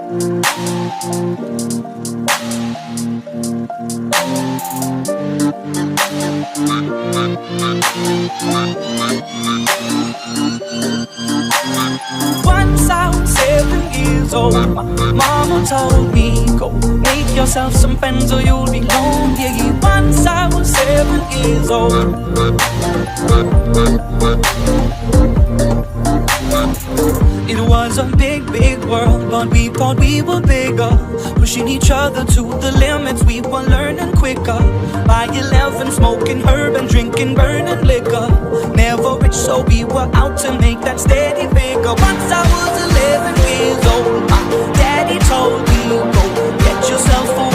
Once I was 7 years old, my mama told me, go make yourself some friends or you'll be lonely. Once I was 7 years old. It was a big, big world, but we thought we were bigger, pushing each other to the limits. We were learning quicker. By 11, smoking herb and drinking burning liquor. Never rich, so we were out to make that steady figure. Once I was 11 years old, my daddy told me, go get yourself a